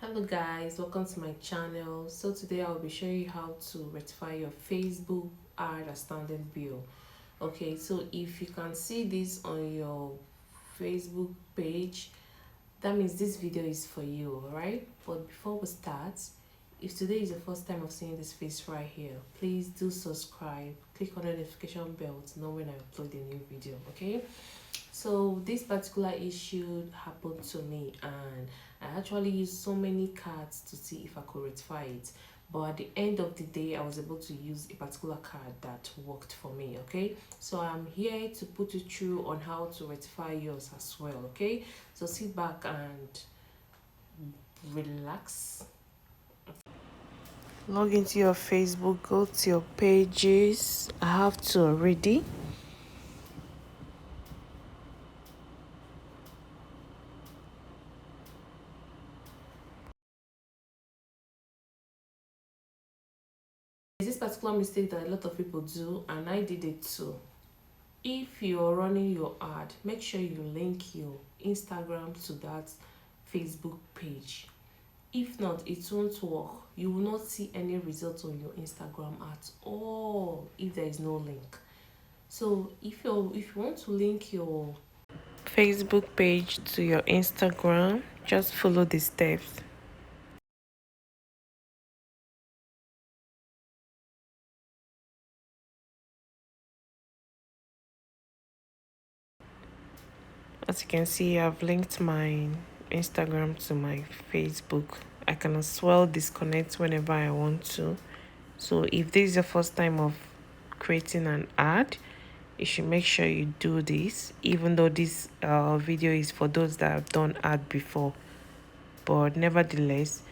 Hello guys, welcome to my channel. So today I'll be showing you how to rectify your Facebook ad outstanding bill. Okay, so if you can see this on your Facebook page, that means this video is for you. All right, but before we start, if today is the first time of seeing this face right here, please do subscribe, click on the notification bell to know when I upload a new video. Okay, so this particular issue happened to me, and I actually used so many cards to see if I could rectify it. But at the end of the day, I was able to use a particular card that worked for me. Okay, so I'm here to put you through on how to rectify yours as well. Okay, so sit back and relax. Log into your Facebook, go to your pages. I have to already. There's this particular mistake that a lot of people do, and I did it too. If you're running your ad, make sure you link your Instagram to that Facebook page. If not, it won't work. You will not see any results on your Instagram at all if there is no link. So if you want to link your Facebook page to your Instagram, just follow the steps. As you can see, I've linked my Instagram to my Facebook. I can as well disconnect whenever I want to. So if this is the first time of creating an ad, you should make sure you do this, even though this video is for those that have done ad before. But nevertheless,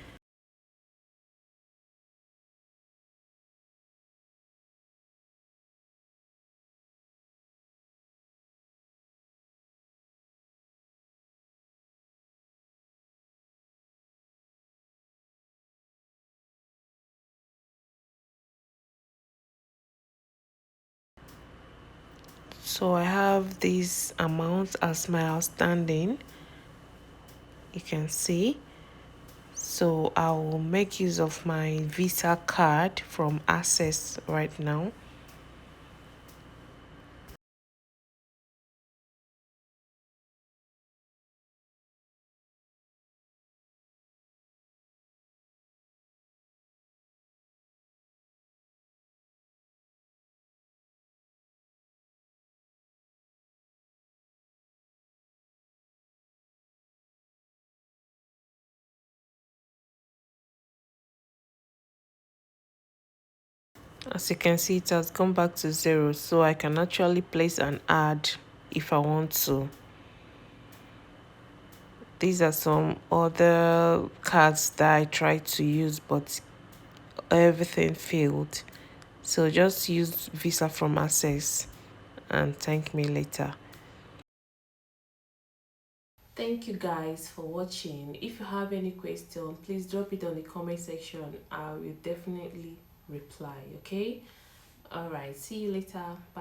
so I have this amount as my outstanding. You can see. So I will make use of my Visa card from Access right now. As you can see, it has gone back to 0, so I can actually place an ad if I want to. These are some other cards that I tried to use, but everything failed. So just use Visa from Access and thank me later. Thank you guys for watching. If you have any question, please drop it on the comment section. I will definitely reply. Okay, all right, see you later. Bye.